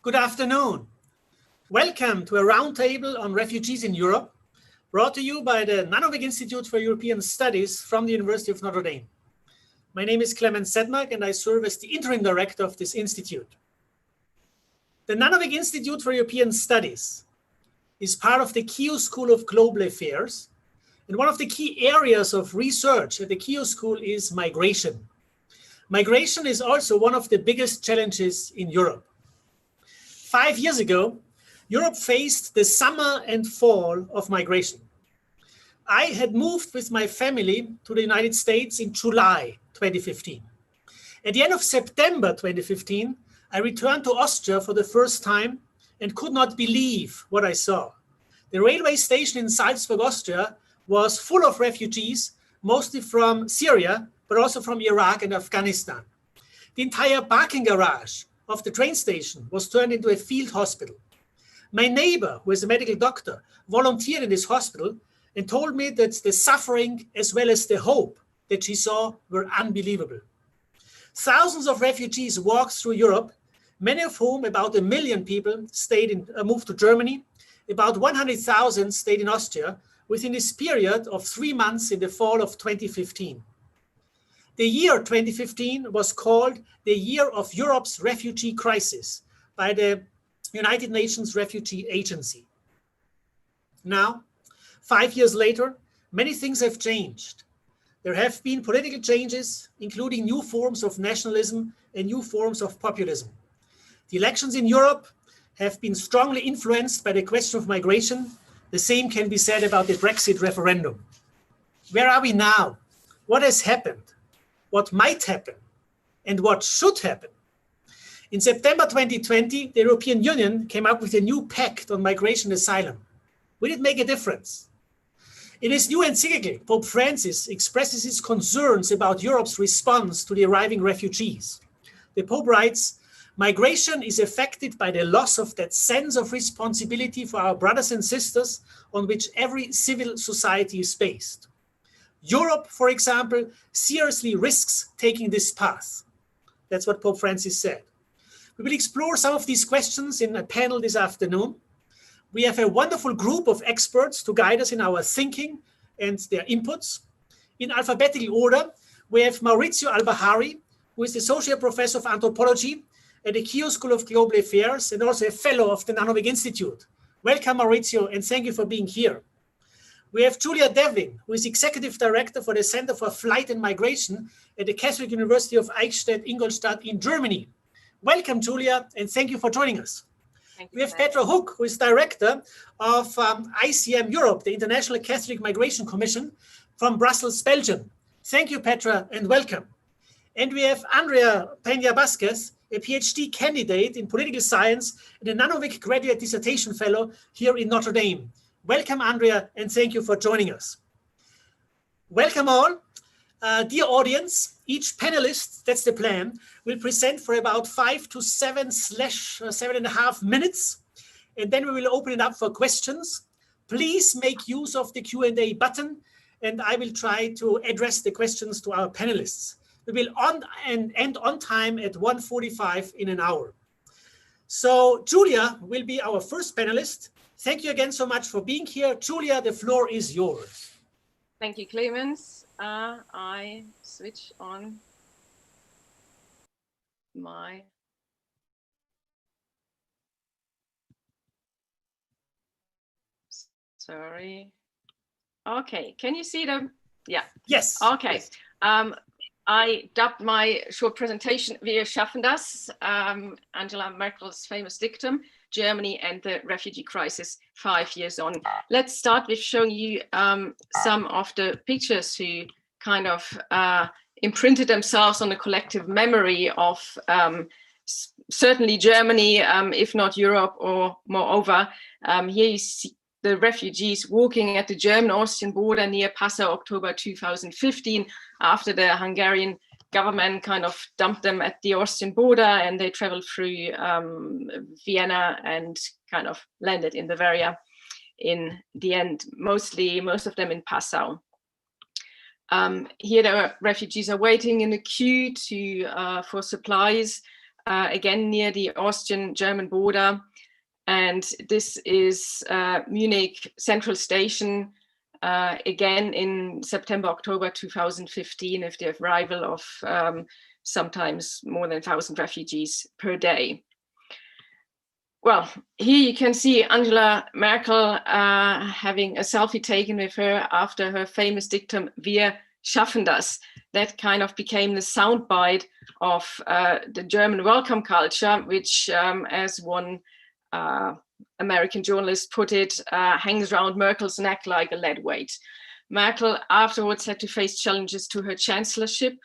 Good afternoon. Welcome to a roundtable on refugees in Europe, brought to you by the Nanovic Institute for European Studies from the University of Notre Dame. My name is Clemens Sedmak and I serve as the interim director of this institute. The Nanovic Institute for European Studies is part of the Keough School of Global Affairs, and one of the key areas of research at the Keough School is migration. Migration is also one of the biggest challenges in Europe. 5 years ago, Europe faced the summer and fall of migration. I had moved with my family to the United States in July 2015. At the end of September 2015, I returned to Austria for the first time and could not believe what I saw. The railway station in Salzburg, Austria, was full of refugees, mostly from Syria, but also from Iraq and Afghanistan. The entire parking garage of the train station was turned into a field hospital. My neighbor, who is a medical doctor, volunteered in this hospital and told me that the suffering as well as the hope that she saw were unbelievable. Thousands of refugees walked through Europe, many of whom, about 1 million people, moved to Germany. About 100,000 stayed in Austria within this period of 3 months in the fall of 2015. The year 2015 was called the Year of Europe's Refugee Crisis by the United Nations Refugee Agency. Now, 5 years later, many things have changed. There have been political changes, including new forms of nationalism and new forms of populism. The elections in Europe have been strongly influenced by the question of migration. The same can be said about the Brexit referendum. Where are we now? What has happened? What might happen? And what should happen? In September 2020, the European Union came up with a new pact on migration and asylum. Will it make a difference? In his new encyclical, Pope Francis expresses his concerns about Europe's response to the arriving refugees. The Pope writes, "Migration is affected by the loss of that sense of responsibility for our brothers and sisters on which every civil society is based. Europe, for example, seriously risks taking this path." That's what Pope Francis said. We will explore some of these questions in a panel this afternoon. We have a wonderful group of experts to guide us in our thinking and their inputs. In alphabetical order, we have Maurizio Albahari, who is the Associate Professor of Anthropology at the Keough School of Global Affairs and also a Fellow of the Nanovic Institute. Welcome, Maurizio, and thank you for being here. We have Julia Devlin, who is Executive Director for the Center for Flight and Migration at the Catholic University of Eichstätt-Ingolstadt in Germany. Welcome, Julia, and thank you for joining us. We have Petra Hook, who is Director of ICM Europe, the International Catholic Migration Commission from Brussels, Belgium. Thank you, Petra, and welcome. And we have Andrea Peña-Vázquez, a PhD candidate in political science and a Nanovic Graduate Dissertation Fellow here in Notre Dame. Welcome, Andrea, and thank you for joining us. Welcome all. Dear audience, each panelist, that's the plan, will present for about 5 to 7/7.5 minutes, and then we will open it up for questions. Please make use of the Q&A button, and I will try to address the questions to our panelists. We will end on time at 1:45 in an hour. So Julia will be our first panelist. Thank you again so much for being here. Julia, the floor is yours. Thank you, Clemens. I switch on my... Sorry. Okay, can you see them? Yeah. Yes. Okay. Yes. I dubbed my short presentation, Wir schaffen das, Angela Merkel's famous dictum, Germany and the refugee crisis 5 years on. Let's start with showing you some of the pictures who kind of imprinted themselves on the collective memory of certainly Germany, if not Europe, or moreover. Here you see the refugees walking at the German-Austrian border near Passau, October 2015, after the Hungarian government kind of dumped them at the Austrian border, and they traveled through Vienna and kind of landed in Bavaria in the end, most of them in Passau. Here the refugees are waiting in a queue for supplies. again near the Austrian-German border. And this is Munich Central Station, again in September, October 2015, with the arrival of sometimes more than 1,000 refugees per day. Well, here you can see Angela Merkel having a selfie taken with her after her famous dictum, "Wir schaffen das." That kind of became the soundbite of the German welcome culture, which, as one American journalist put it, hangs around Merkel's neck like a lead weight. Merkel afterwards had to face challenges to her chancellorship.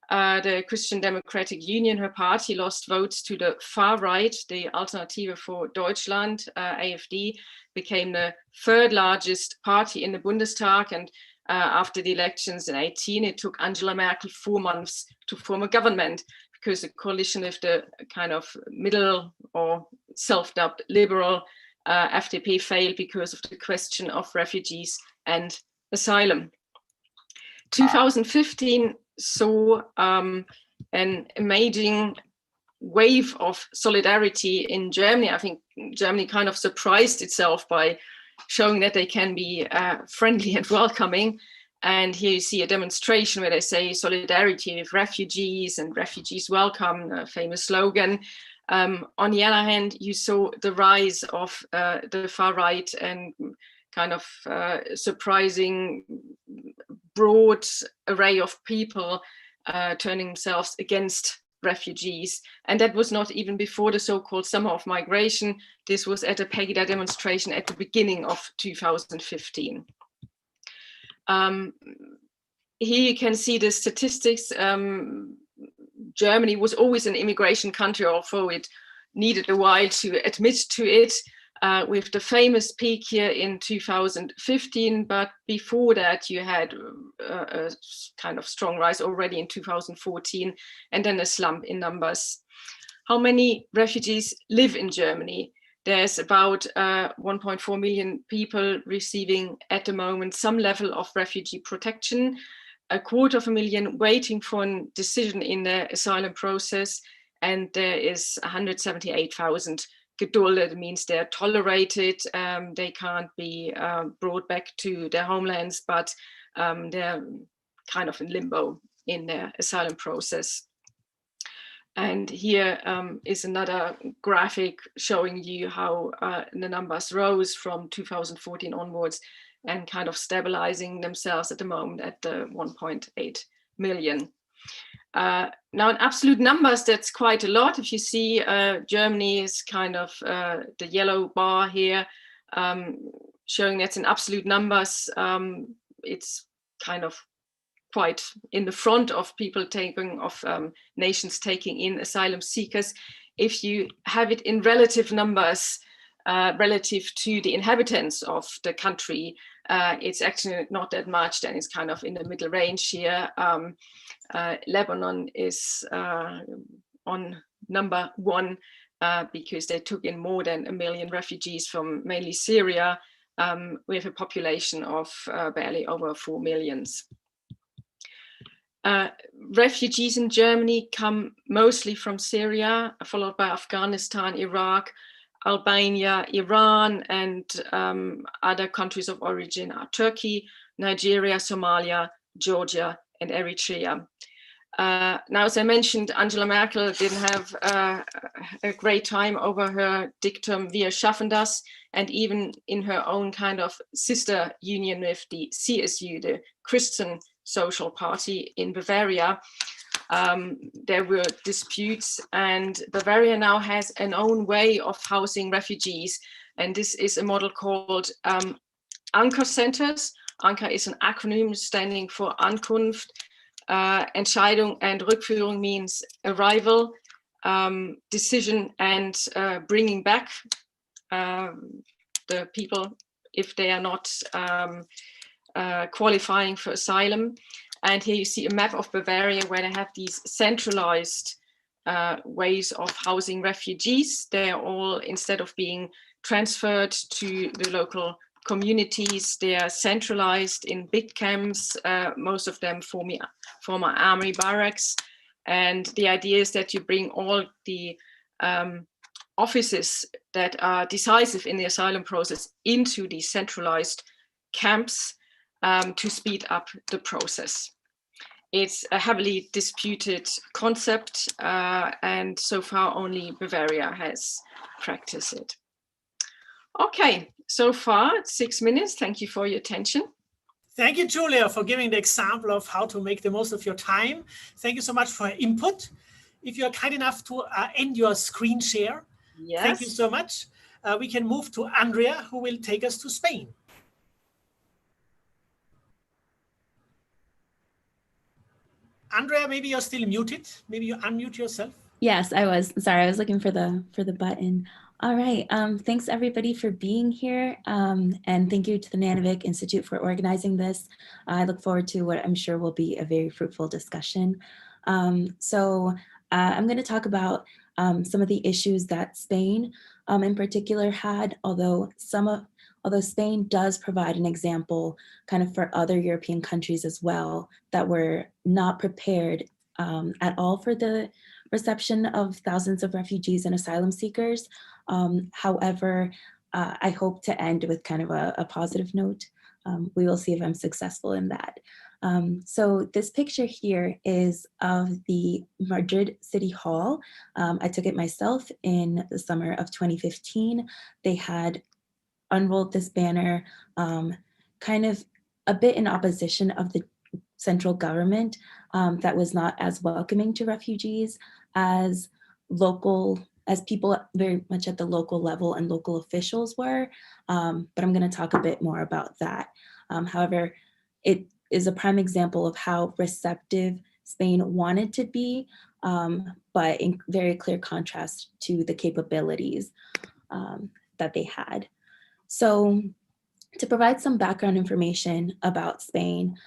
The Christian Democratic Union, her party, lost votes to the far right. The Alternative for Deutschland, AfD, became the third largest party in the Bundestag. And after the elections in 2018, it took Angela Merkel 4 months to form a government, because the coalition with the kind of middle or self-dubbed liberal FDP failed because of the question of refugees and asylum. 2015 saw an amazing wave of solidarity in Germany. I think Germany kind of surprised itself by showing that they can be friendly and welcoming. And here you see a demonstration where they say solidarity with refugees and refugees welcome, a famous slogan. On the other hand, you saw the rise of the far right and kind of surprising broad array of people turning themselves against refugees. And that was not even before the so-called summer of migration. This was at a Pegida demonstration at the beginning of 2015. Here you can see the statistics. Germany was always an immigration country, although it needed a while to admit to it, with the famous peak here in 2015. But before that, you had a kind of strong rise already in 2014, and then a slump in numbers. How many refugees live in Germany? There's about 1.4 million people receiving at the moment some level of refugee protection, 250,000 waiting for a decision in the asylum process, and there is 178,000 geduldet, means they're tolerated, they can't be brought back to their homelands, but they're kind of in limbo in their asylum process. And here is another graphic showing you how the numbers rose from 2014 onwards and kind of stabilizing themselves at the moment at 1.8 million. Now in absolute numbers, that's quite a lot. If you see Germany is kind of the yellow bar here, showing that's in absolute numbers, it's kind of quite in the front of people taking, of nations taking in asylum seekers. If you have it in relative numbers, relative to the inhabitants of the country, it's actually not that much, then it's kind of in the middle range here. Lebanon is on number 1 because they took in more than 1 million refugees from mainly Syria, with a population of barely over 4 million. Refugees in Germany come mostly from Syria, followed by Afghanistan, Iraq, Albania, Iran, and other countries of origin are Turkey, Nigeria, Somalia, Georgia, and Eritrea. Now, as I mentioned, Angela Merkel didn't have a great time over her dictum, "Wir schaffen das," and even in her own kind of sister union with the CSU, the Christian Social Party in Bavaria, there were disputes, and Bavaria now has an own way of housing refugees, and this is a model called Angkor Centers. Angkor is an acronym standing for Ankunft, Entscheidung, and Rückführung means arrival, decision, and bringing back the people if they are not qualifying for asylum. And here you see a map of Bavaria where they have these centralized ways of housing refugees. They are all, instead of being transferred to the local communities, they are centralized in big camps, most of them former army barracks. And the idea is that you bring all the offices that are decisive in the asylum process into the centralized camps to speed up the process. It's a heavily disputed concept, and so far only Bavaria has practiced it. Okay, so far 6 minutes. Thank you for your attention. Thank you, Julia, for giving the example of how to make the most of your time. Thank you so much for your input. If you are kind enough to end your screen share, yes. Thank you so much. We can move to Andrea, who will take us to Spain. Andrea, maybe you're still muted. Maybe you unmute yourself. Yes, I was. Sorry, I was looking for the button. All right. Thanks everybody for being here. And thank you to the Nanovic Institute for organizing this. I look forward to what I'm sure will be a very fruitful discussion. I'm going to talk about some of the issues that Spain in particular had, although Spain does provide an example kind of for other European countries as well that were not prepared at all for the reception of thousands of refugees and asylum seekers. However, I hope to end with kind of a positive note. We will see if I'm successful in that. So this picture here is of the Madrid City Hall. I took it myself in the summer of 2015. They had unrolled this banner kind of a bit in opposition of the central government that was not as welcoming to refugees as people very much at the local level and local officials were. But I'm going to talk a bit more about that. However, it is a prime example of how receptive Spain wanted to be, but in very clear contrast to the capabilities that they had. So to provide some background information about Spain,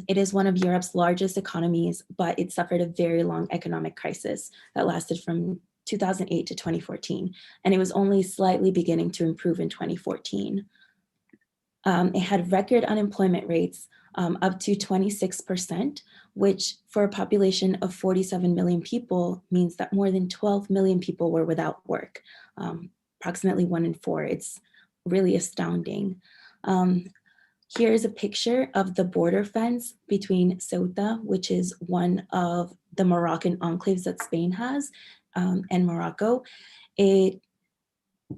it is one of Europe's largest economies, but it suffered a very long economic crisis that lasted from 2008 to 2014, and it was only slightly beginning to improve in 2014. It had record unemployment rates up to 26%, which for a population of 47 million people means that more than 12 million people were without work, approximately 1 in 4. It's really astounding. Here is a picture of the border fence between Ceuta, which is one of the Moroccan enclaves that Spain has, and Morocco.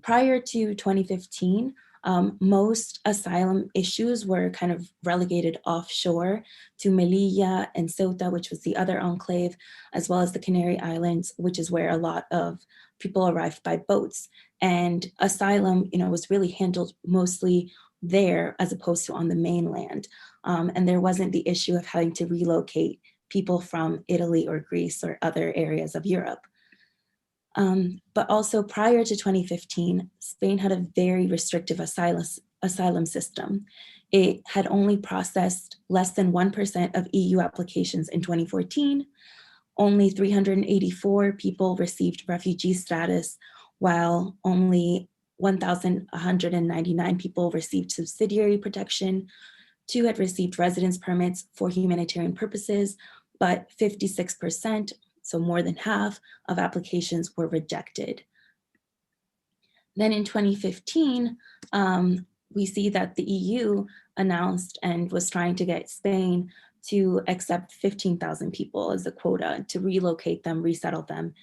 Prior to 2015, most asylum issues were kind of relegated offshore to Melilla and Ceuta, which was the other enclave, as well as the Canary Islands, which is where a lot of people arrived by boats. And asylum, was really handled mostly there as opposed to on the mainland. And there wasn't the issue of having to relocate people from Italy or Greece or other areas of Europe. But also prior to 2015, Spain had a very restrictive asylum system. It had only processed less than 1% of EU applications in 2014. Only 384 people received refugee status, while only 1,199 people received subsidiary protection. 2 had received residence permits for humanitarian purposes, but 56%, so more than half of applications were rejected. Then in 2015, we see that the EU announced and was trying to get Spain to accept 15,000 people as a quota to relocate them, resettle them.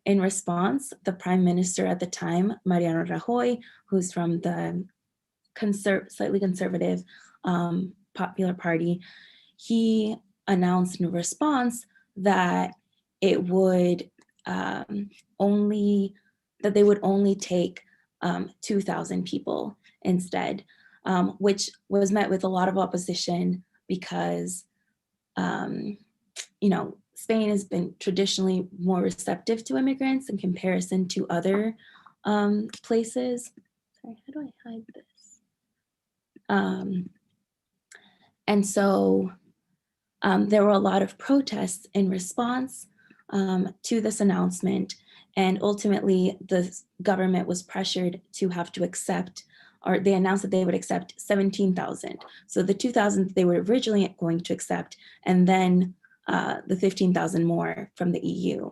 In response, the Prime Minister at the time, Mariano Rajoy, who's from the slightly conservative Popular Party, he announced in response that they would only take 2,000 people instead, which was met with a lot of opposition because, Spain has been traditionally more receptive to immigrants in comparison to other places. Sorry, how do I hide this? And so there were a lot of protests in response to this announcement. And ultimately, the government was pressured to have to accept, or they announced that they would accept 17,000. So the 2,000 they were originally going to accept, and then the 15,000 more from the EU.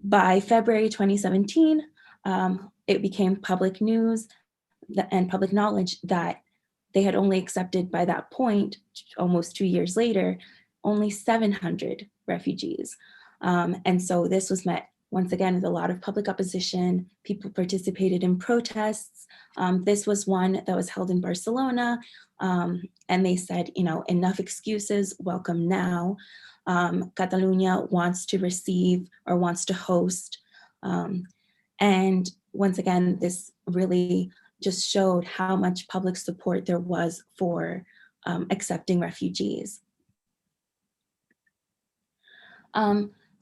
By February 2017, it became public news and public knowledge that they had only accepted by that point, almost 2 years later, only 700 refugees. And so this was met once again with a lot of public opposition. People participated in protests. This was one that was held in Barcelona. And they said, enough excuses, welcome now. Catalonia wants to receive or wants to host. And once again, this really just showed how much public support there was for accepting refugees.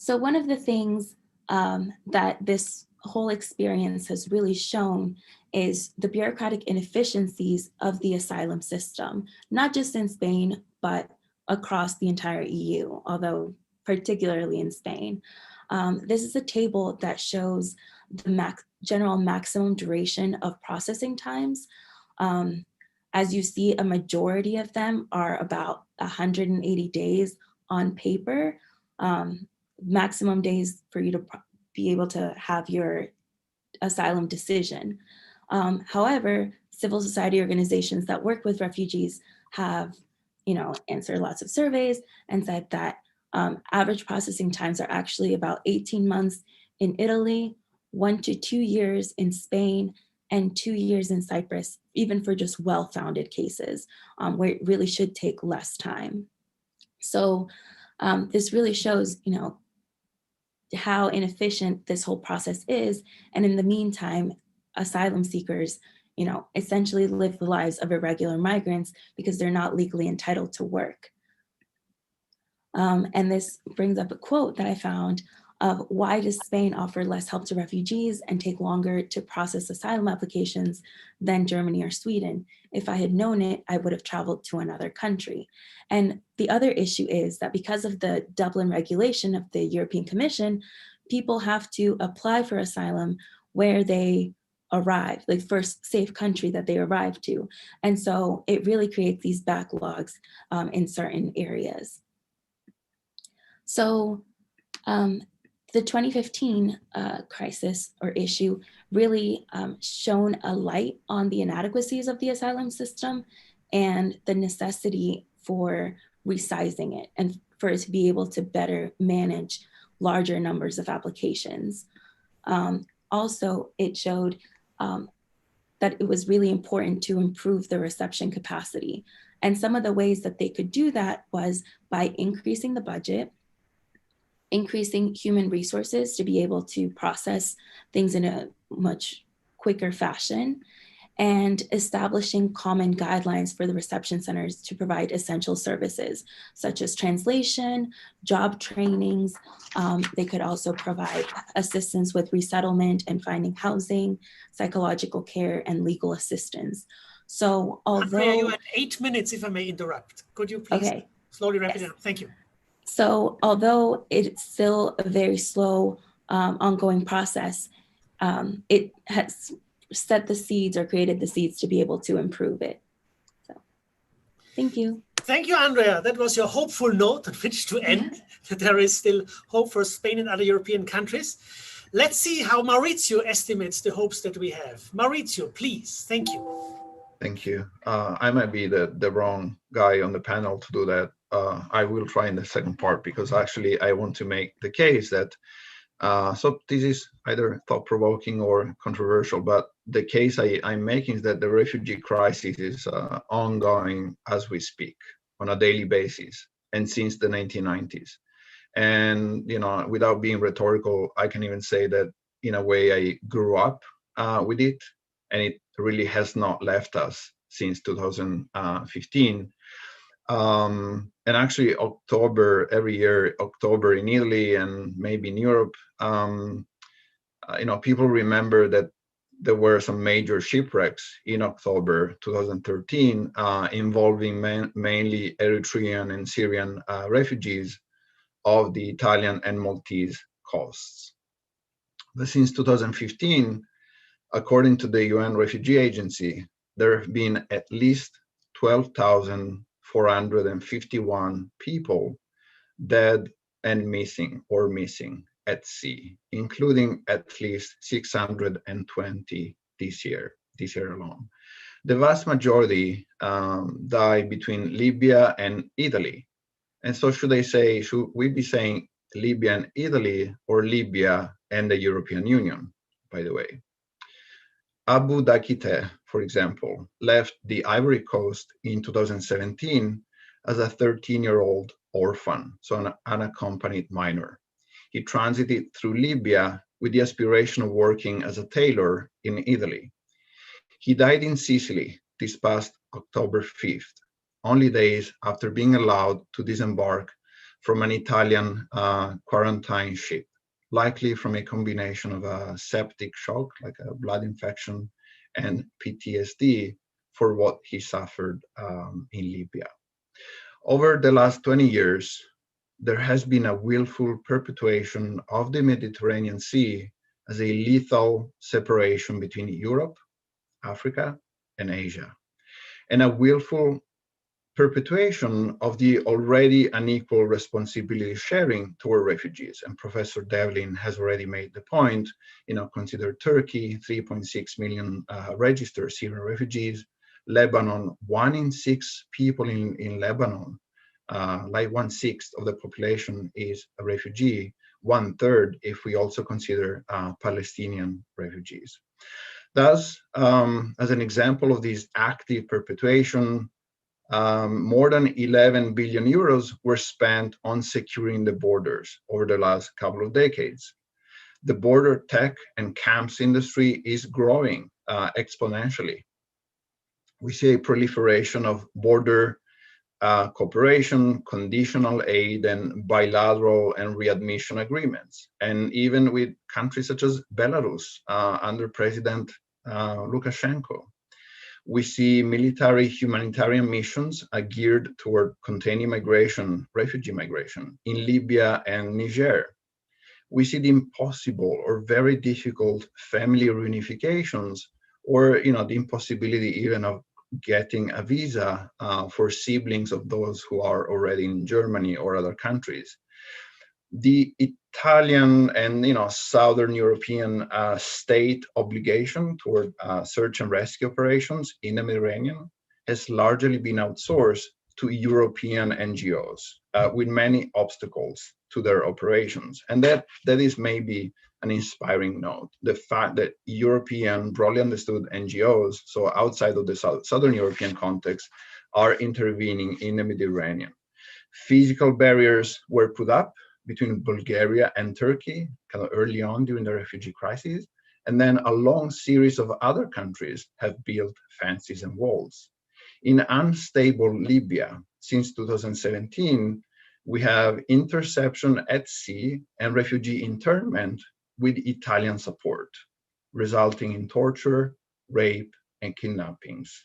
So one of the things that this whole experience has really shown is the bureaucratic inefficiencies of the asylum system, not just in Spain, but across the entire EU, although particularly in Spain. This is a table that shows the general maximum duration of processing times. As you see, a majority of them are about 180 days on paper, maximum days for you to be able to have your asylum decision. However, civil society organizations that work with refugees have, answered lots of surveys and said that average processing times are actually about 18 months in Italy, 1 to 2 years in Spain, and 2 years in Cyprus, even for just well-founded cases, where it really should take less time. So this really shows, how inefficient this whole process is. And in the meantime, asylum seekers, essentially live the lives of irregular migrants because they're not legally entitled to work. And this brings up a quote that I found of why does Spain offer less help to refugees and take longer to process asylum applications than Germany or Sweden? If I had known it, I would have traveled to another country. And the other issue is that because of the Dublin regulation of the European Commission, people have to apply for asylum where they arrive, like first safe country that they arrive to. And so it really creates these backlogs in certain areas. So the 2015 crisis or issue really shone a light on the inadequacies of the asylum system and the necessity for resizing it and for it to be able to better manage larger numbers of applications. Also, it showed that it was really important to improve the reception capacity. And some of the ways that they could do that was by increasing the budget, increasing human resources to be able to process things in a much quicker fashion, and establishing common guidelines for the reception centers to provide essential services, such as translation, job trainings. They could also provide assistance with resettlement and finding housing, psychological care, and legal assistance. So although— Andrea, you had 8 minutes, if I may interrupt. Could you please slowly wrap it up? Thank you. So although it's still a very slow, ongoing process, it has set the seeds or created the seeds to be able to improve it. So thank you. Thank you, Andrea. That was your hopeful note on which to end, that there is still hope for Spain and other European countries. Let's see how Maurizio estimates the hopes that we have. Maurizio, please. Thank you. Thank you. I might be the wrong guy on the panel to do that. I will try in the second part, because actually I want to make the case that, so this is either thought-provoking or controversial, but the case I'm making is that the refugee crisis is ongoing as we speak on a daily basis and since the 1990s. And, without being rhetorical, I can even say that in a way I grew up with it, and it really has not left us since 2015. And actually October, every year, October in Italy and maybe in Europe, people remember that there were some major shipwrecks in October 2013 involving mainly Eritrean and Syrian refugees of the Italian and Maltese coasts. But since 2015, according to the UN Refugee Agency, there have been at least 12,451 people dead and missing or missing at sea, including at least 620 this year alone. The vast majority died between Libya and Italy. And so should we be saying Libya and Italy, or Libya and the European Union, by the way? Abu Dakite, for example, left the Ivory Coast in 2017 as a 13-year-old orphan, so an unaccompanied minor. He transited through Libya with the aspiration of working as a tailor in Italy. He died in Sicily this past October 5th, only days after being allowed to disembark from an Italian quarantine ship, likely from a combination of a septic shock, like a blood infection, and PTSD for what he suffered in Libya. Over the last 20 years, there has been a willful perpetuation of the Mediterranean Sea as a lethal separation between Europe, Africa, and Asia, and a willful perpetuation of the already unequal responsibility sharing toward refugees. And Professor Devlin has already made the point, consider Turkey, 3.6 million registered Syrian refugees, Lebanon, 1 in 6 people in Lebanon, like 1/6 of the population is a refugee, 1/3 if we also consider Palestinian refugees. Thus, as an example of this active perpetuation, more than 11 billion euros were spent on securing the borders over the last couple of decades. The border tech and camps industry is growing exponentially. We see a proliferation of border cooperation, conditional aid, and bilateral and readmission agreements, and even with countries such as Belarus under President Lukashenko. We see military humanitarian missions geared toward containing migration, refugee migration, in Libya and Niger. We see the impossible or very difficult family reunifications, or the impossibility even of getting a visa for siblings of those who are already in Germany or other countries. The Italian and Southern European state obligation toward search and rescue operations in the Mediterranean has largely been outsourced to European NGOs with many obstacles to their operations. And that is maybe an inspiring note, the fact that European, broadly understood NGOs, so outside of the Southern European context, are intervening in the Mediterranean. Physical barriers were put up between Bulgaria and Turkey kind of early on during the refugee crisis, and then a long series of other countries have built fences and walls. In unstable Libya, since 2017, we have interception at sea and refugee internment with Italian support, resulting in torture, rape, and kidnappings.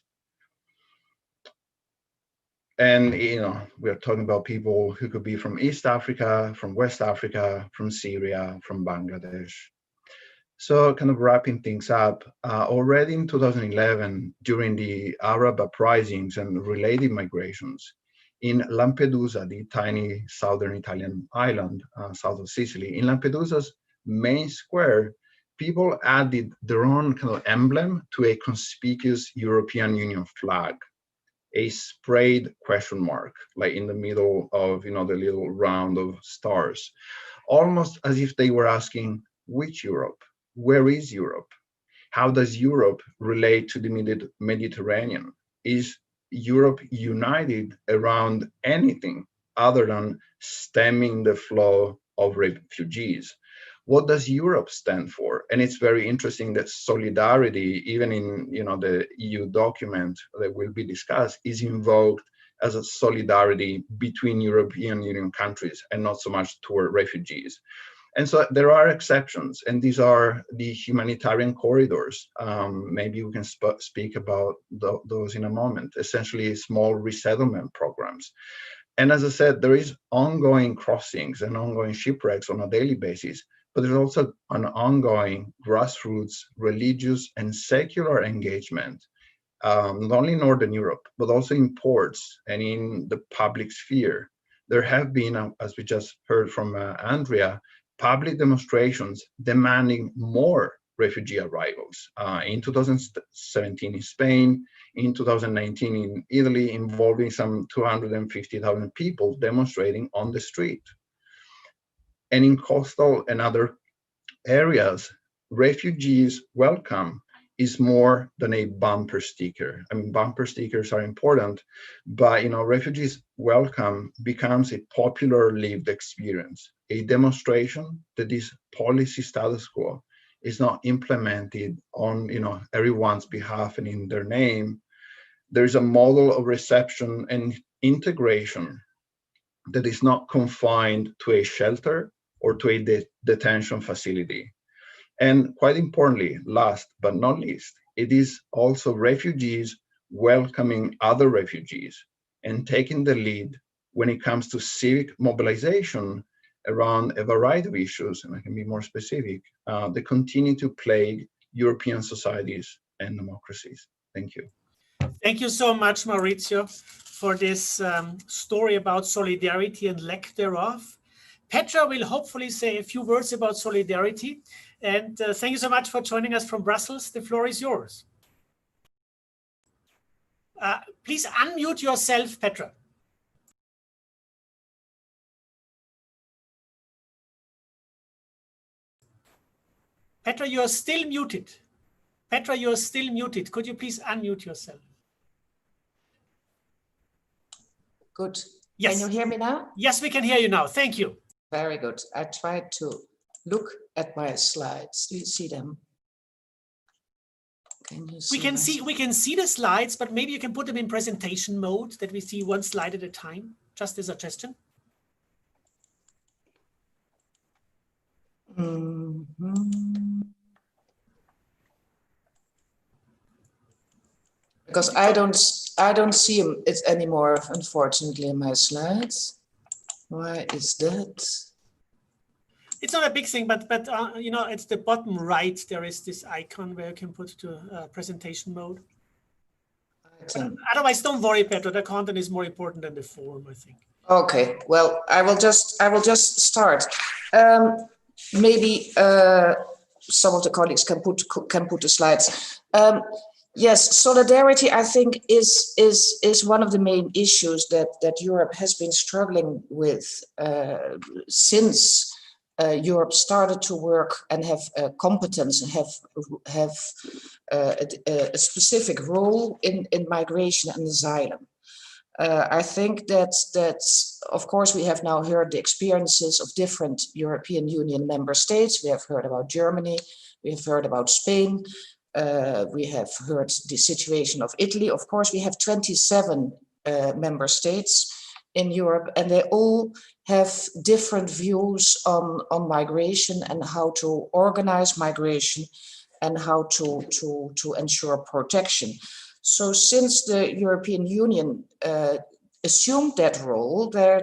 And we are talking about people who could be from East Africa, from West Africa, from Syria, from Bangladesh. So kind of wrapping things up, already in 2011, during the Arab uprisings and related migrations, in Lampedusa, the tiny southern Italian island, south of Sicily, in Lampedusa's main square, people added their own kind of emblem to a conspicuous European Union flag, a sprayed question mark, like in the middle of the little round of stars, almost as if they were asking, which Europe? Where is Europe? How does Europe relate to the Mediterranean? Is Europe united around anything other than stemming the flow of refugees? What does Europe stand for? And it's very interesting that solidarity, even in the EU document that will be discussed, is invoked as a solidarity between European Union countries and not so much toward refugees. And so there are exceptions, and these are the humanitarian corridors. Maybe we can speak about those in a moment, essentially small resettlement programs. And as I said, there is ongoing crossings and ongoing shipwrecks on a daily basis, but there's also an ongoing grassroots, religious, and secular engagement, not only in Northern Europe, but also in ports and in the public sphere, there have been, as we just heard from Andrea, public demonstrations demanding more refugee arrivals. In 2017 in Spain, in 2019 in Italy, involving some 250,000 people demonstrating on the street. And in coastal and other areas, refugees welcome is more than a bumper sticker. I mean, bumper stickers are important, but refugees welcome becomes a popular lived experience, a demonstration that this policy status quo is not implemented on everyone's behalf and in their name. There's a model of reception and integration that is not confined to a shelter or to a detention facility. And quite importantly, last but not least, it is also refugees welcoming other refugees and taking the lead when it comes to civic mobilization around a variety of issues, and I can be more specific, that continue to plague European societies and democracies. Thank you. Thank you so much, Maurizio, for this story about solidarity and lack thereof. Petra will hopefully say a few words about solidarity. And thank you so much for joining us from Brussels. The floor is yours. Please unmute yourself, Petra. Petra, you are still muted. Petra, you are still muted. Could you please unmute yourself? Good. Yes. Can you hear me now? Yes, we can hear you now. Thank you. Very good. I tried to look at my slides. Do you see them? Can you see we can see the slides, but maybe you can put them in presentation mode that we see one slide at a time. Just a suggestion. Because I don't see it anymore, unfortunately, in my slides. Why is that? It's not a big thing, but at the bottom right, there is this icon where you can put to presentation mode. Otherwise, don't worry, Petra. The content is more important than the form, I think. Okay. Well, I will just start. Maybe some of the colleagues can put the slides. Yes, solidarity, I think, is one of the main issues that Europe has been struggling with since Europe started to work and have competence and have a specific role in migration and asylum. I think that of course we have now heard the experiences of different European Union member states. We have heard about Germany, we have heard about Spain. We have heard the situation of Italy. Of course, we have 27 member states in Europe, and they all have different views on migration and how to organize migration and how to ensure protection. So since the European Union assumed that role, they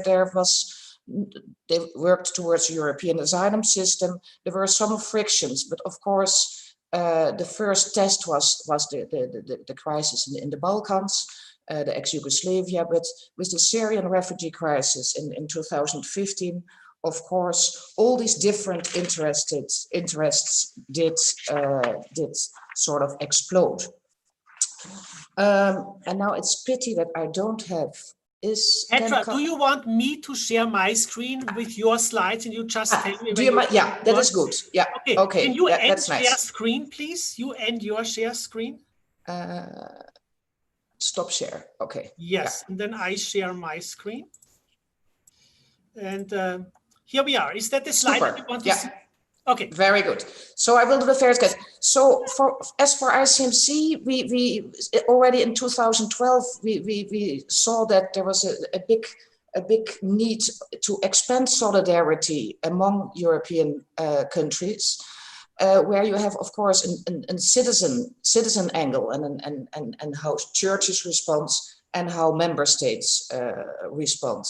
worked towards a European asylum system. There were some frictions, but of course, the first test was the crisis in the Balkans, the ex-Yugoslavia, but with the Syrian refugee crisis in 2015, of course, all these different interests did sort of explode. And now it's pity that I don't have. Petra, do you want me to share my screen with your slides and you just tell me? Yeah, that is good. Yeah. Okay. Can you end that's share nice. screen, please? You end your share screen. Stop share. Okay. Yes, yeah. And then I share my screen. And here we are. Is that the slide that you want to see? Okay. Very good. So I will do the first case. So as for ICMC, we already in 2012 we saw that there was a big need to expand solidarity among European countries, where you have, of course, a citizen angle and how churches respond and how member states respond.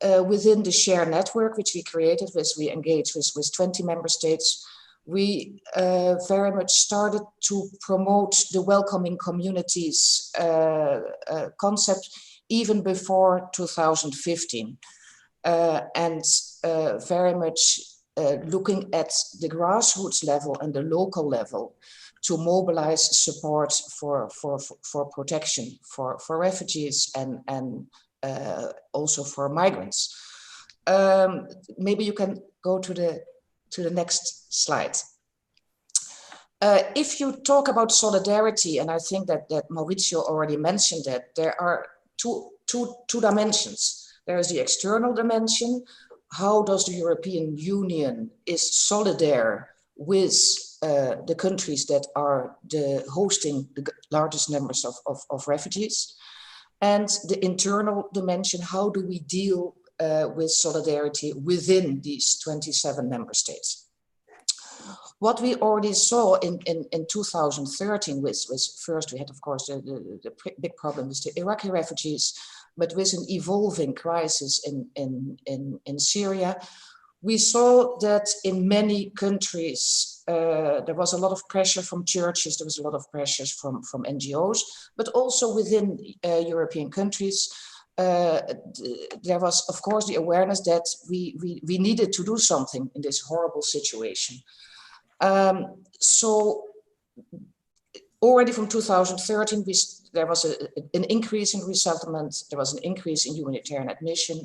Within the share network, which we created, we engaged with 20 member states, we very much started to promote the welcoming communities concept even before 2015, and very much looking at the grassroots level and the local level to mobilize support for protection for refugees and also for migrants. Maybe you can go to the next slide. If you talk about solidarity, and I think that Mauricio already mentioned that, there are two dimensions. There is the external dimension. How does the European Union is solidar with the countries that are hosting the largest numbers of refugees? And the internal dimension, how do we deal with solidarity within these 27 member states? What we already saw in 2013 was first we had, of course, the big problem with the Iraqi refugees, but with an evolving crisis in Syria, we saw that in many countries there was a lot of pressure from churches, there was a lot of pressures from NGOs, but also within European countries. There was, of course, the awareness that we needed to do something in this horrible situation. So already from 2013, there was an increase in resettlement, there was an increase in humanitarian admission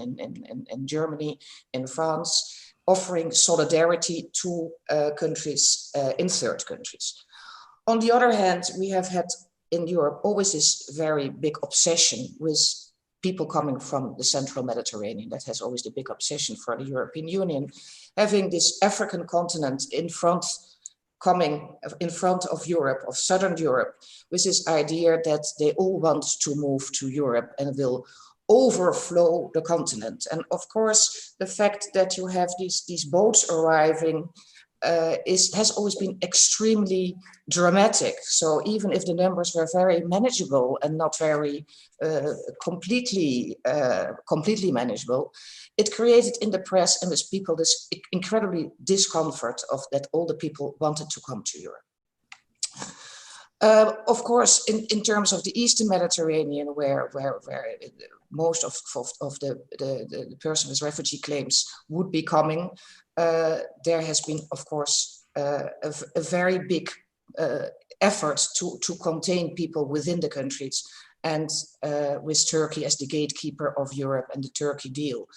in Germany, in France, offering solidarity to countries in third countries. On the other hand, we have had in Europe always this very big obsession with people coming from the central Mediterranean. That has always the big obsession for the European Union, having this African continent coming in front of Europe, of Southern Europe, with this idea that they all want to move to Europe and will overflow the continent. And of course, the fact that you have these boats arriving has always been extremely dramatic. So even if the numbers were very manageable and not very completely manageable, it created in the press and with people this incredibly discomfort of that all the people wanted to come to Europe. Of course, in terms of the Eastern Mediterranean, where most of the person with refugee claims would be coming, there has been, of course, a very big effort to contain people within the countries, and with Turkey as the gatekeeper of Europe and the Turkey deal.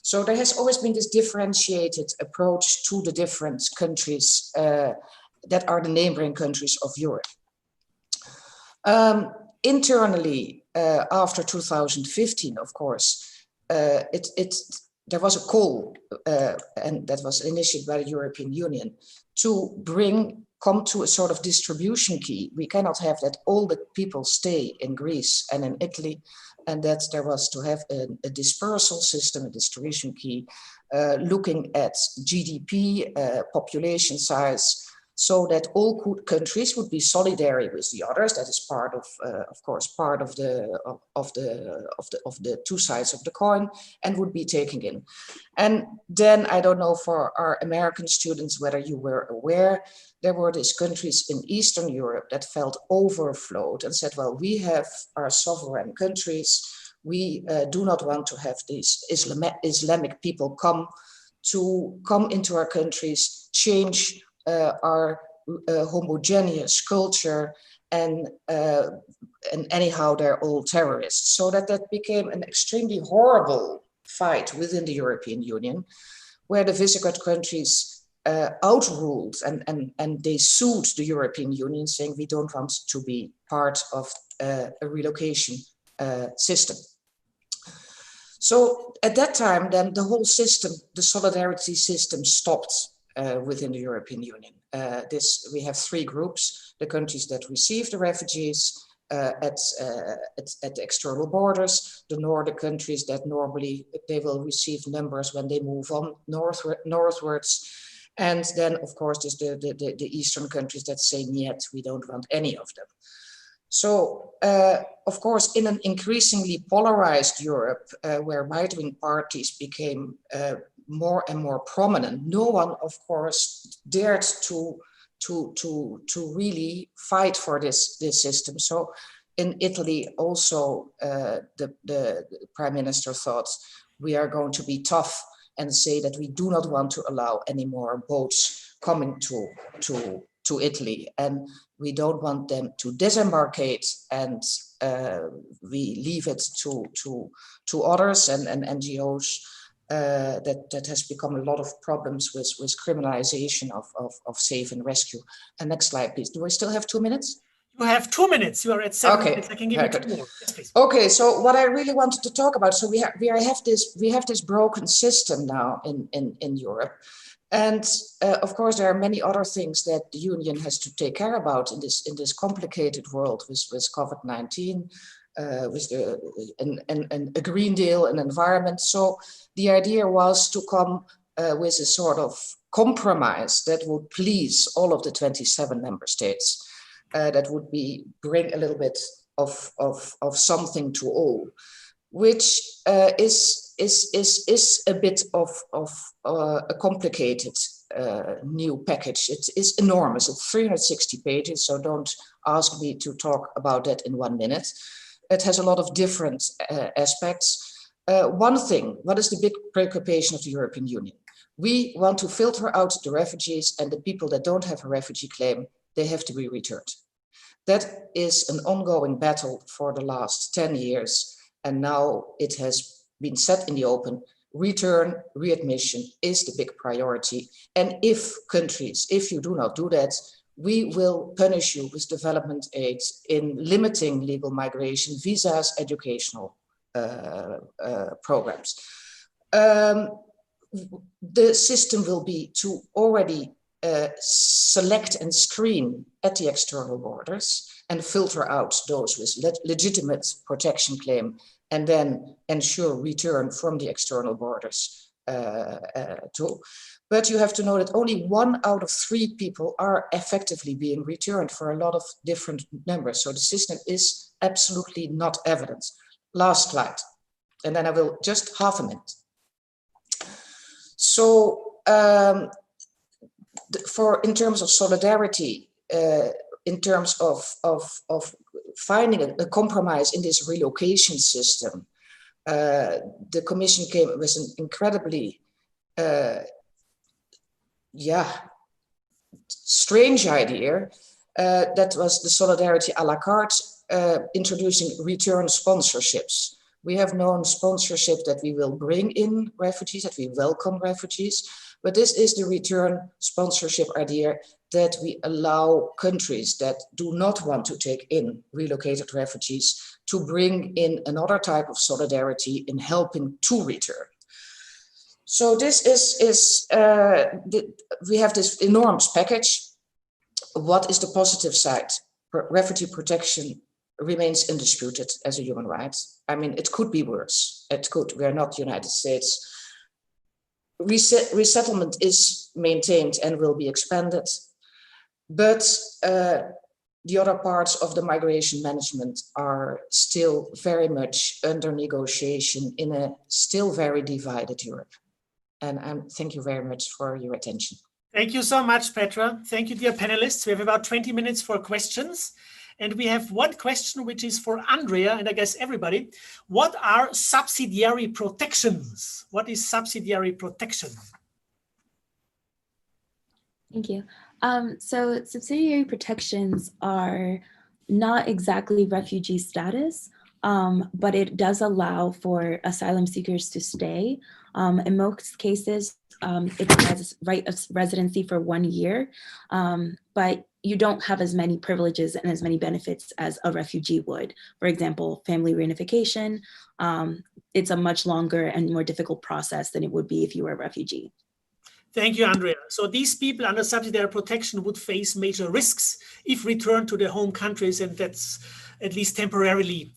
So there has always been this differentiated approach to the different countries that are the neighboring countries of Europe. Internally, after 2015, of course, there was a call, and that was initiated by the European Union, to come to a sort of distribution key. We cannot have that all the people stay in Greece and in Italy, and that there was to have a dispersal system, a distribution key, looking at GDP, population size, so that all countries would be solidary with the others. That is part of course, part of the two sides of the coin, and would be taken in. And then I don't know for our American students whether you were aware, there were these countries in Eastern Europe that felt overflowed and said, well, we have our sovereign countries. We do not want to have these Islamic people come into our countries, change our homogeneous culture, and anyhow they're all terrorists. So that became an extremely horrible fight within the European Union, where the Visegrad countries outruled and they sued the European Union, saying we don't want to be part of a relocation system. So at that time, then the whole system, the solidarity system, stopped within the European Union. We have three groups: the countries that receive the refugees at the external borders, the northern countries that normally they will receive numbers when they move on northwards, and then of course there's the eastern countries that say, "Niet, we don't want any of them." So, of course, in an increasingly polarized Europe, where right-wing parties became more and more prominent, no one, of course, dared to really fight for this system. So In Italy, also, the Prime Minister thought we are going to be tough and say that we do not want to allow any more boats coming to Italy, and we don't want them to disembarkate, and we leave it to others and NGOs. That has become a lot of problems with criminalization of save and rescue. And next slide, please. Do I still have 2 minutes? You have 2 minutes. You are at 7 okay. minutes. I can give you 2 more. Yes, please. Okay, so what I really wanted to talk about, so we have this broken system now in Europe. And of course, there are many other things that the Union has to take care about in this complicated world with COVID-19, with a Green Deal and environment. So the idea was to come with a sort of compromise that would please all of the 27 member states. That would bring a little bit of something to all, which is a bit of a complicated new package. It is enormous. It's 360 pages, so don't ask me to talk about that in 1 minute. It has a lot of different aspects. One thing, what is the big preoccupation of the European Union? We want to filter out the refugees, and the people that don't have a refugee claim, they have to be returned. That is an ongoing battle for the last 10 years. And now it has been set in the open. Return, readmission is the big priority. And if countries, if you do not do that, we will punish you with development aid in limiting legal migration, visas, educational programs. The system will be to already select and screen at the external borders and filter out those with legitimate protection claim, and then ensure return from the external borders too. But you have to know that only 1 out of 3 people are effectively being returned for a lot of different numbers. So the system is absolutely not evident. Last slide, and then I will just half a minute. So in terms of solidarity, in terms of finding a compromise in this relocation system, the Commission came with an incredibly, strange idea. That was the solidarity à la carte, introducing return sponsorships. We have known sponsorship that we will bring in refugees, that we welcome refugees, but this is the return sponsorship idea that we allow countries that do not want to take in relocated refugees to bring in another type of solidarity in helping to return. So this we have this enormous package. What is the positive side? Refugee protection remains undisputed as a human right. I mean, it could be worse. It could. We are not the United States. Resettlement is maintained and will be expanded, but the other parts of the migration management are still very much under negotiation in a still very divided Europe. And thank you very much for your attention. Thank you so much, Petra. Thank you, dear panelists. We have about 20 minutes for questions. And we have one question, which is for Andrea, and I guess everybody. What are subsidiary protections? What is subsidiary protection? Thank you. So subsidiary protections are not exactly refugee status, but it does allow for asylum seekers to stay. In most cases, it has right of residency for 1 year, but you don't have as many privileges and as many benefits as a refugee would. For example, family reunification, it's a much longer and more difficult process than it would be if you were a refugee. Thank you, Andrea. So these people under subsidiary protection would face major risks if returned to their home countries, and that's at least temporarily,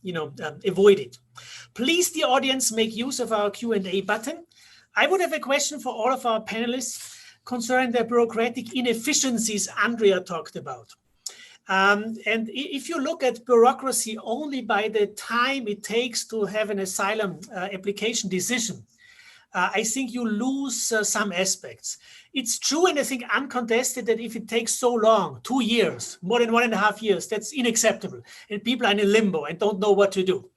avoided. Please, the audience, make use of our Q&A button. I would have a question for all of our panelists concerning the bureaucratic inefficiencies Andrea talked about. And if you look at bureaucracy only by the time it takes to have an asylum application decision, I think you lose some aspects. It's true, and I think uncontested, that if it takes so long, 2 years, more than 1.5 years, that's unacceptable. And people are in a limbo and don't know what to do.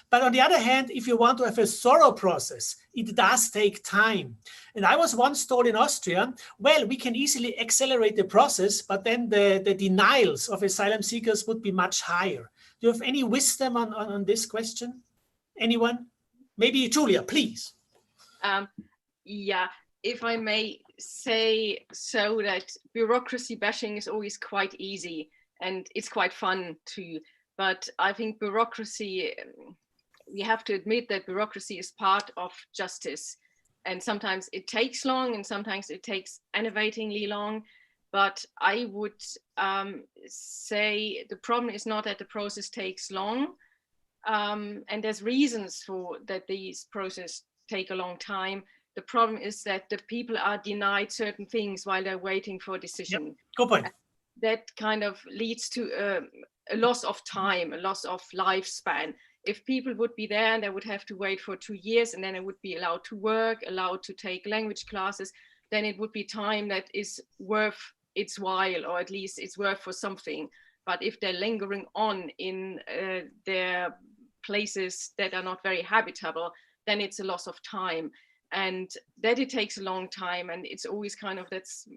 But on the other hand, if you want to have a thorough process, it does take time. And I was once told in Austria, well, we can easily accelerate the process, but then the denials of asylum seekers would be much higher. Do you have any wisdom on this question? Anyone? Maybe Julia, please. Yeah, if I may say so, that bureaucracy bashing is always quite easy and it's quite fun too. But I think bureaucracy, we have to admit that bureaucracy is part of justice. And sometimes it takes long and sometimes it takes enervatingly long. But I would say the problem is not that the process takes long. And there's reasons for that these processes take a long time. The problem is that the people are denied certain things while they're waiting for a decision. Yep. Good point. That kind of leads to a loss of time, a loss of lifespan. If people would be there and they would have to wait for 2 years and then they would be allowed to work, allowed to take language classes, then it would be time that is worth its while, or at least it's worth for something. But if they're lingering on in their places that are not very habitable, then it's a loss of time. And that it takes a long time, and it's always that's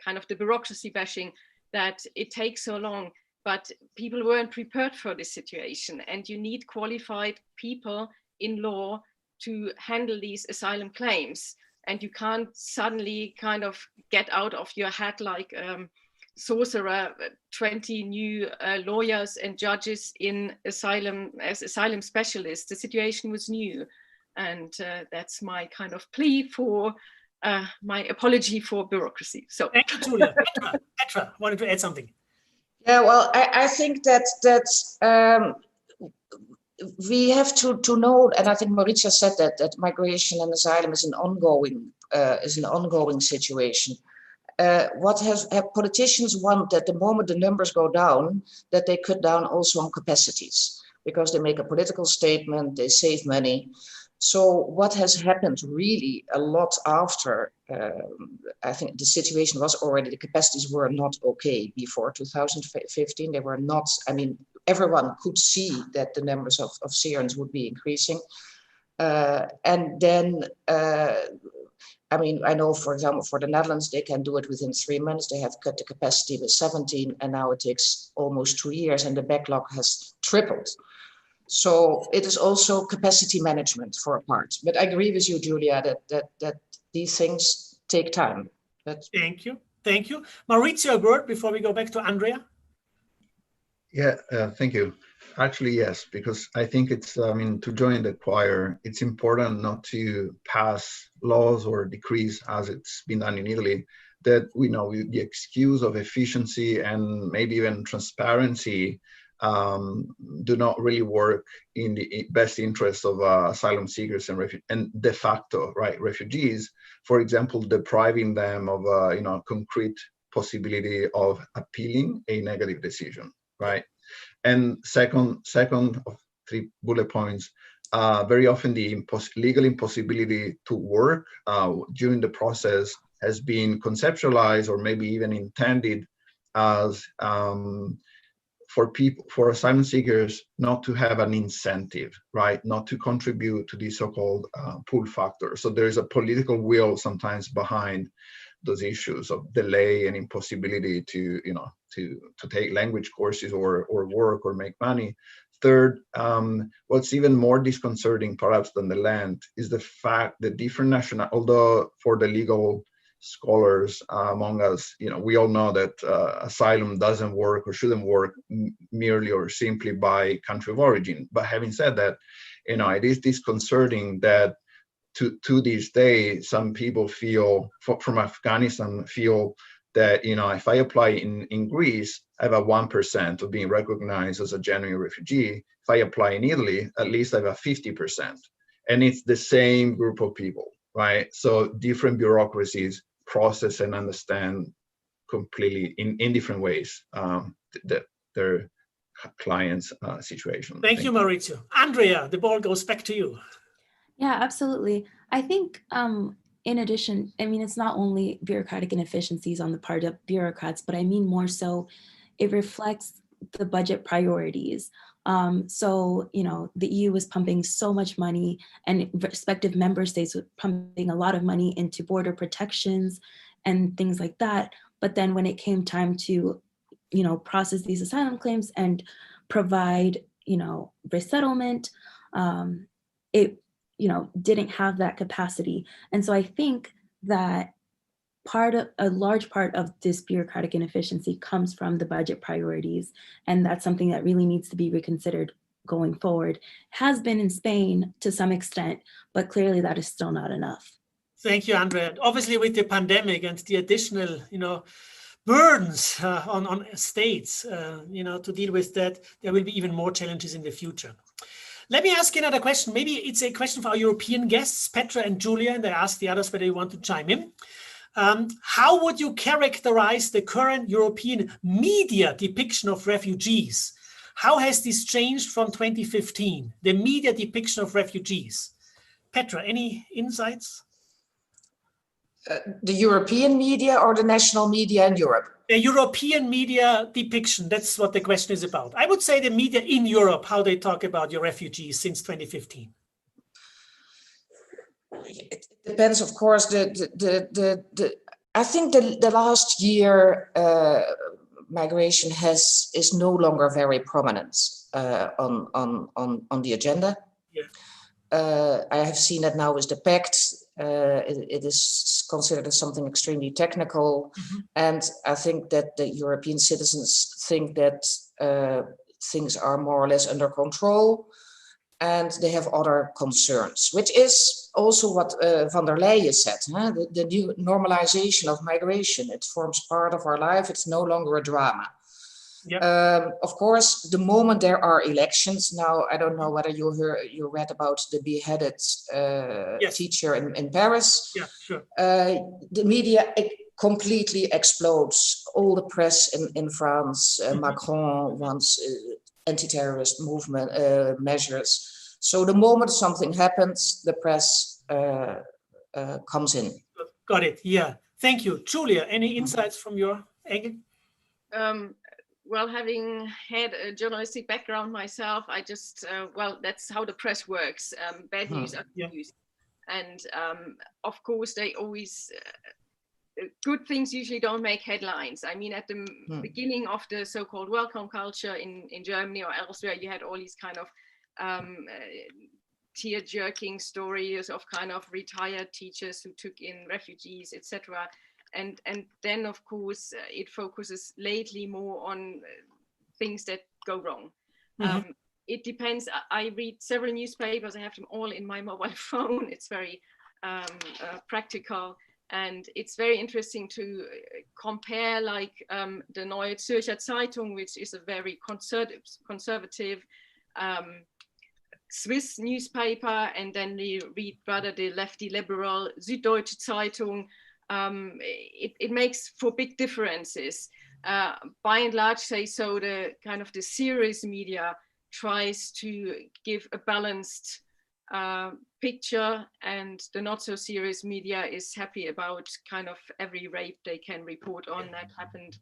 kind of the bureaucracy bashing, that it takes so long, but people weren't prepared for this situation. And you need qualified people in law to handle these asylum claims. And you can't suddenly kind of get out of your head like sorcerer 20 new lawyers and judges in asylum as asylum specialists. The situation was new. And that's my kind of plea for my apology for bureaucracy. So thank you, Julia. Petra wanted to add something. Yeah, well, I think that we have to know, and I think Maurizio said that migration and asylum is an ongoing situation. What politicians want, that the moment the numbers go down, that they cut down also on capacities, because they make a political statement, they save money. So what has happened really a lot after, I think the situation was already, the capacities were not okay before 2015. They were not, I mean, everyone could see that the numbers of Syrians would be increasing. And then, I mean, I know, for example, for the Netherlands, they can do it within 3 months. They have cut the capacity with 17, and now it takes almost 2 years, and the backlog has tripled. So it is also capacity management for a part. But I agree with you, Julia, that these things take time. Thank you. Thank you. Maurizio, a word before we go back to Andrea. Yeah, thank you. Actually, yes, because I think it's, I mean, to join the choir, it's important not to pass laws or decrees as it's been done in Italy, that we know with the excuse of efficiency and maybe even transparency do not really work in the best interest of asylum seekers and de facto, right, refugees. For example, depriving them of concrete possibility of appealing a negative decision, right? And second of 3 bullet points, very often the legal impossibility to work during the process has been conceptualized or maybe even intended as for asylum seekers not to have an incentive, right? Not to contribute to the so-called pull factor. So there is a political will sometimes behind those issues of delay and impossibility to take language courses or work or make money. Third, what's even more disconcerting perhaps than the land is the fact that different although for the legal scholars among us, we all know that asylum doesn't work or shouldn't work merely or simply by country of origin. But having said that, it is disconcerting that to this day, some people from Afghanistan feel that, if I apply in Greece, I have a 1% of being recognized as a genuine refugee. If I apply in Italy, at least I have a 50%. And it's the same group of people, right? So different bureaucracies process and understand completely in different ways their clients' situation. Thank you, Maurizio. Andrea, the ball goes back to you. Yeah, absolutely. I think in addition, I mean, it's not only bureaucratic inefficiencies on the part of bureaucrats, but I mean more so it reflects the budget priorities. So, you know, the EU was pumping so much money and respective member states were pumping a lot of money into border protections and things like that. But then when it came time to, you know, process these asylum claims and provide, you know, resettlement, it, you know, didn't have that capacity. And so I think that a large part of this bureaucratic inefficiency comes from the budget priorities. And that's something that really needs to be reconsidered going forward. Has been in Spain to some extent, but clearly that is still not enough. Thank you, Andrea. Obviously, with the pandemic and the additional, you know, burdens on states, you know, to deal with that, there will be even more challenges in the future. Let me ask you another question. Maybe it's a question for our European guests, Petra and Julia, and I ask the others whether you want to chime in. How would you characterize the current European media depiction of refugees? How has this changed from 2015, the media depiction of refugees? Petra, any insights? The European media or the national media in Europe? The European media depiction, that's what the question is about. I would say the media in Europe, how they talk about your refugees since 2015. It depends, of course. I think the last year migration is no longer very prominent on the agenda. Yeah. I have seen that now with the Pact. It is considered as something extremely technical, and I think that the European citizens think that things are more or less under control, and they have other concerns, which is also what van der Leyen said, huh? The new normalization of migration. It forms part of our life. It's no longer a drama. Yep. Of course, the moment there are elections, now I don't know whether you read about the beheaded teacher in Paris. Yeah, sure. The media completely explodes. All the press in France, Macron wants anti-terrorist movement measures. So the moment something happens, the press comes in. Got it. Yeah. Thank you. Julia, any insights from your angle? Well, having had a journalistic background myself, I just, well, that's how the press works. Bad news are good news. And of course, they always, good things usually don't make headlines. I mean, at the beginning of the so-called welcome culture in Germany or elsewhere, you had all these kind of tear-jerking stories of kind of retired teachers who took in refugees, etc. And then, of course, it focuses lately more on things that go wrong. It depends. I read several newspapers. I have them all in my mobile phone. It's very practical. And it's very interesting to compare, like the Neue Zürcher Zeitung, which is a very conservative Swiss newspaper, and then they read rather the lefty liberal Süddeutsche Zeitung. It makes for big differences. By and large, say so, the kind of the serious media tries to give a balanced picture, and the not so serious media is happy about kind of every rape they can report on that happened,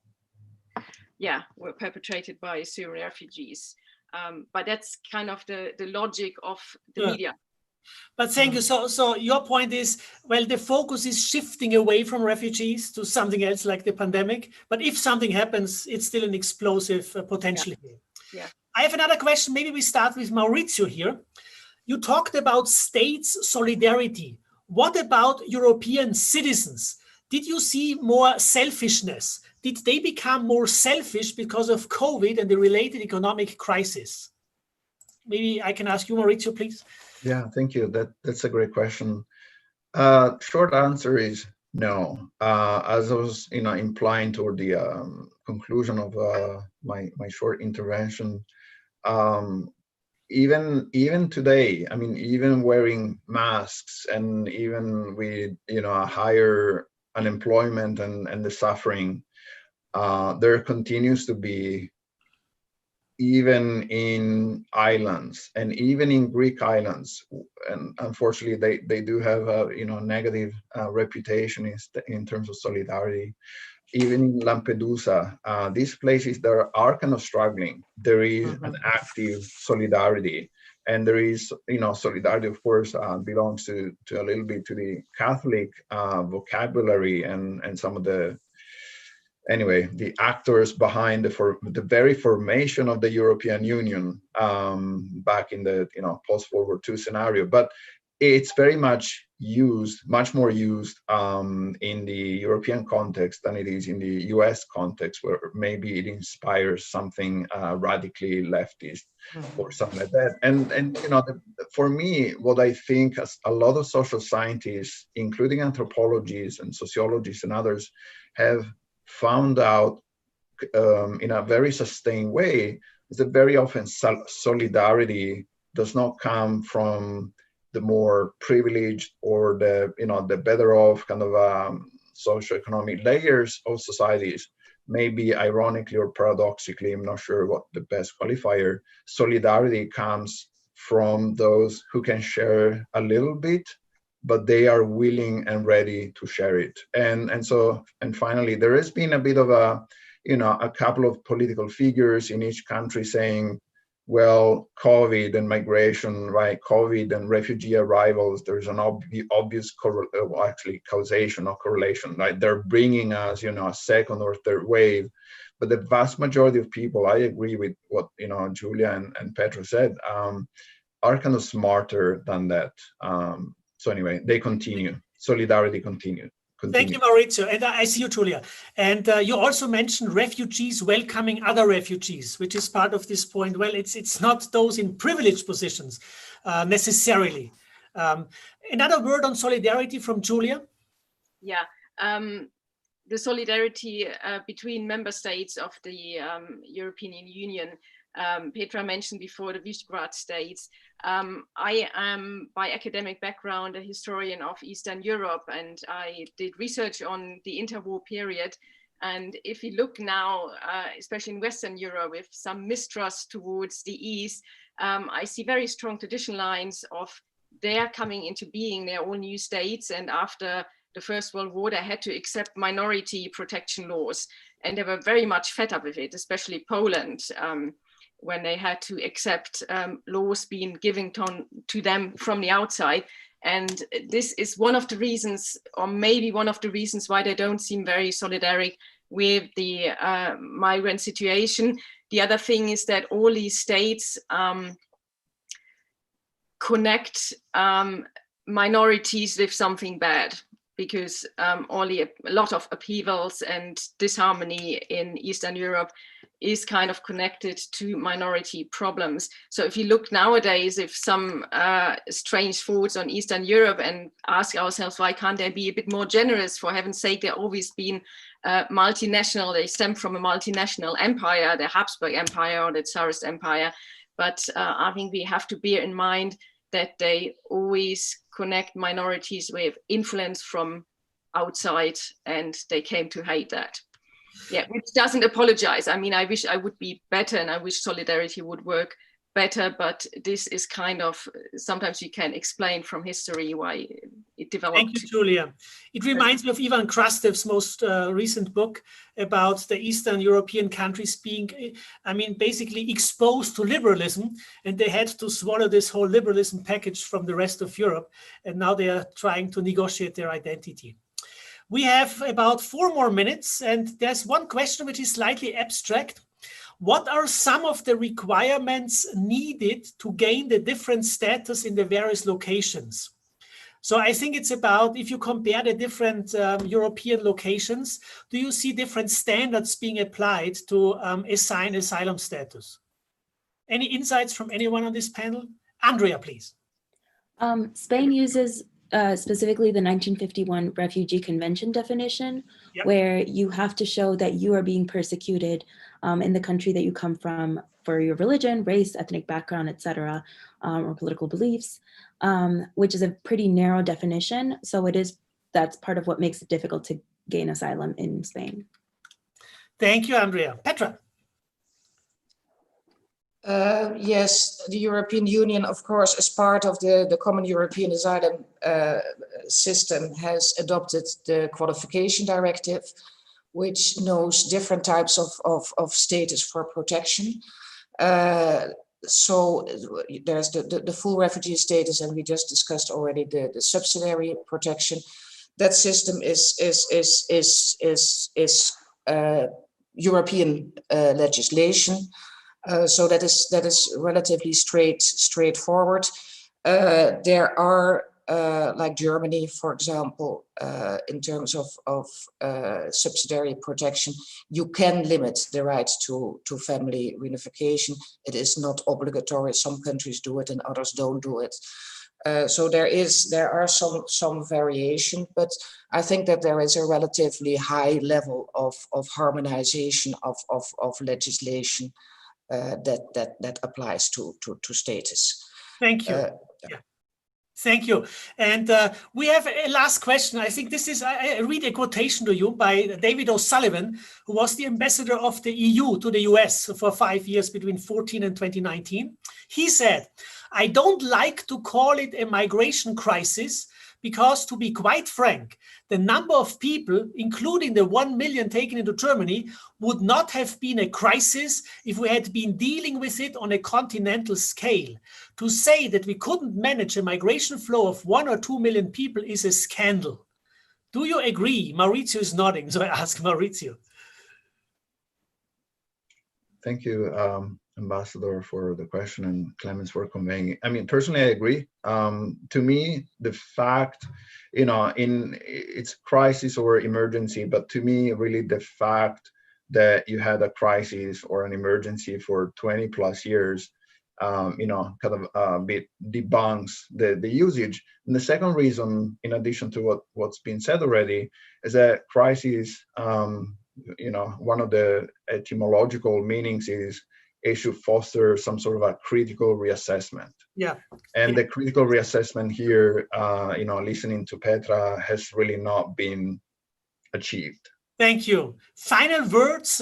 were perpetrated by Syrian refugees. But that's kind of the logic of the media. But thank you. So your point is, well, the focus is shifting away from refugees to something else like the pandemic. But if something happens, it's still an explosive potential here. Yeah. I have another question. Maybe we start with Maurizio here. You talked about states' solidarity. What about European citizens? Did you see more selfishness? Did they become more selfish because of COVID and the related economic crisis? Maybe I can ask you, Maurizio, please. Yeah, thank you. That's a great question. Short answer is no. As I was, implying toward the conclusion of my short intervention, even today, I mean, even wearing masks and even with a higher unemployment and the suffering, there continues to be even in islands, and even in Greek islands, and unfortunately they do have a negative reputation in terms of solidarity. Even in Lampedusa, these places that are kind of struggling, there is an active solidarity. And there is, solidarity, of course, belongs to a little bit to the Catholic vocabulary and some of the, anyway, the actors behind the very formation of the European Union back in the post-World War II scenario. But it's very much more used in the European context than it is in the US context, where maybe it inspires something radically leftist or something like that. And for me, what I think as a lot of social scientists, including anthropologists and sociologists and others, have found out in a very sustained way is that very often solidarity does not come from the more privileged or the better off kind of socioeconomic layers of societies. Maybe ironically or paradoxically, I'm not sure what the best qualifier, solidarity comes from those who can share a little bit, but they are willing and ready to share it. And finally, there has been a bit of a couple of political figures in each country saying, well, COVID and migration, right? COVID and refugee arrivals, there's an obvious causation or correlation, right? They're bringing us, a second or third wave. But the vast majority of people, I agree with what, Julia and Petra said, are kind of smarter than that. So anyway, they continue. Solidarity continues. Thank you, Maurizio. And I see you, Julia. And you also mentioned refugees welcoming other refugees, which is part of this point. Well, it's not those in privileged positions necessarily. Another word on solidarity from Julia? Yeah, the solidarity between member states of the European Union. Petra mentioned before the Visegrad states. I am, by academic background, a historian of Eastern Europe, and I did research on the interwar period. And if you look now, especially in Western Europe, with some mistrust towards the East, I see very strong tradition lines of their coming into being, their own new states. And after the First World War, they had to accept minority protection laws. And they were very much fed up with it, especially Poland. When they had to accept laws being given to them from the outside. And this is one of the reasons, or maybe one of the reasons, why they don't seem very solidaric with the migrant situation. The other thing is that all these states connect minorities with something bad, because a lot of upheavals and disharmony in Eastern Europe is kind of connected to minority problems. So if you look nowadays, if some strange thoughts on Eastern Europe, and ask ourselves, why can't they be a bit more generous? For heaven's sake, they've always been multinational. They stem from a multinational empire, the Habsburg Empire or the Tsarist Empire. But I think we have to bear in mind that they always connect minorities with influence from outside, and they came to hate that. Yeah, which doesn't apologize. I mean, I wish I would be better, and I wish solidarity would work better, but this is kind of, sometimes you can explain from history why it developed. Thank you, Julia. It reminds me of Ivan Krastev's most recent book about the Eastern European countries being, basically exposed to liberalism, and they had to swallow this whole liberalism package from the rest of Europe, and now they are trying to negotiate their identity. We have about 4 more minutes, and there's one question which is slightly abstract. What are some of the requirements needed to gain the different status in the various locations? So I think it's about, if you compare the different European locations, do you see different standards being applied to assign asylum status? Any insights from anyone on this panel? Andrea, please. Spain uses specifically the 1951 Refugee Convention definition, yep, where you have to show that you are being persecuted in the country that you come from for your religion, race, ethnic background, etc., or political beliefs, which is a pretty narrow definition. So that's part of what makes it difficult to gain asylum in Spain. Thank you, Andrea. Petra. Yes, the European Union, of course, as part of the common European asylum system, has adopted the qualification directive, which knows different types of status for protection. So there's the full refugee status, and we just discussed already the subsidiary protection. That system is European legislation. So that is relatively straightforward. There are, like Germany, for example, in terms of subsidiary protection, you can limit the right to family reunification. It is not obligatory. Some countries do it and others don't do it. So there are some variation, but I think that there is a relatively high level of harmonization of legislation that applies to status. Thank you. Yeah. Thank you. And we have a last question. I think this is, I read a quotation to you by David O'Sullivan, who was the ambassador of the EU to the US for 5 years between 2014 and 2019. He said, "I don't like to call it a migration crisis because, to be quite frank, the number of people, including the 1 million taken into Germany, would not have been a crisis if we had been dealing with it on a continental scale. To say that we couldn't manage a migration flow of 1 or 2 million people is a scandal." Do you agree? Maurizio is nodding, so I ask Maurizio. Thank you, Ambassador, for the question, and Clemens for conveying it. I mean, personally, I agree. To me, the fact, it's crisis or emergency, but to me, really the fact that you had a crisis or an emergency for 20 plus years, kind of a bit debunks the usage. And the second reason, in addition to what's been said already, is that crisis, one of the etymological meanings is it should foster some sort of a critical reassessment. Yeah. And the critical reassessment here, listening to Petra, has really not been achieved. Thank you. Final words,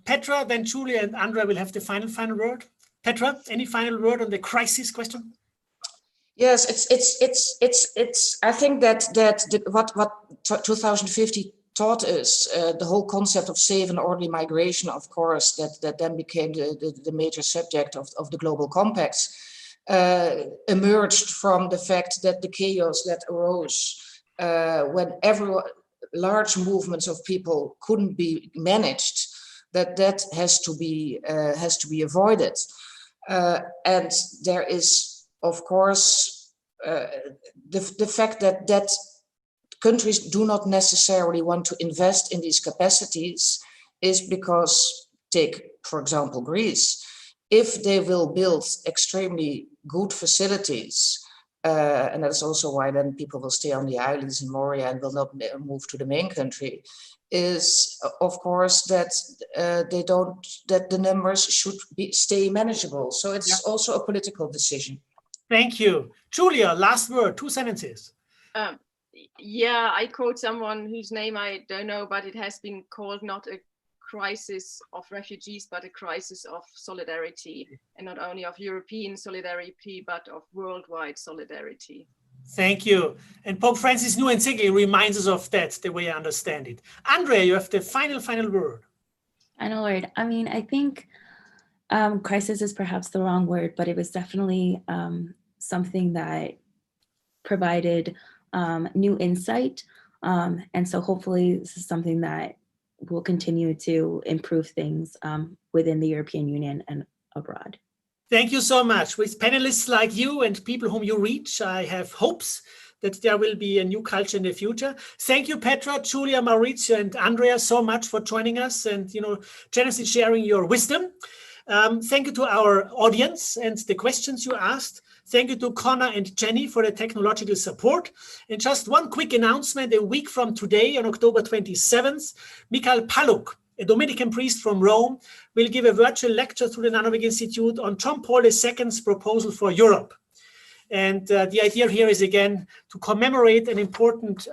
Petra, then Julia and Andrea will have the final word. Petra, any final word on the crisis question? Yes, it's. I think that what 2050 taught us, the whole concept of safe and orderly migration, of course, that then became the major subject of the global compacts, emerged from the fact that the chaos that arose when large movements of people couldn't be managed, that has to be avoided, and there is, of course, the fact that countries do not necessarily want to invest in these capacities is because, take, for example, Greece. If they will build extremely good facilities, and that's also why then people will stay on the islands in Moria and will not move to the main country, is, of course, that that the numbers should stay manageable. So it's also a political decision. Thank you. Julia, last word, 2 sentences. Yeah, I quote someone whose name I don't know, but it has been called not a crisis of refugees, but a crisis of solidarity, and not only of European solidarity, but of worldwide solidarity. Thank you. And Pope Francis' new encyclical reminds us of that, the way I understand it. Andrea, you have the final word. Final word. I mean, I think crisis is perhaps the wrong word, but it was definitely something that provided new insight. And so hopefully this is something that will continue to improve things within the European Union and abroad. Thank you so much. With panelists like you and people whom you reach, I have hopes that there will be a new culture in the future. Thank you, Petra, Julia, Maurizio, and Andrea, so much for joining us and generously sharing your wisdom. Thank you to our audience and the questions you asked. Thank you to Connor and Jenny for the technological support. And just one quick announcement: a week from today, on October 27th, Michael Paluk, a Dominican priest from Rome, will give a virtual lecture through the Nanovic Institute on John Paul II's proposal for Europe. And the idea here is, again, to commemorate an important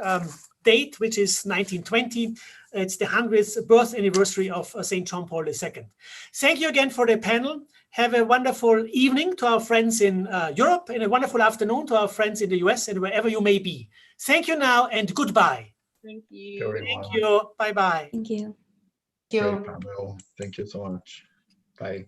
date, which is 1920. It's the 100th birth anniversary of St. John Paul II. Thank you again for the panel. Have a wonderful evening to our friends in Europe, and a wonderful afternoon to our friends in the US and wherever you may be. Thank you now and goodbye. Thank you. Thank you. Bye-bye. Thank you. Thank you. Great panel. Thank you so much. Bye.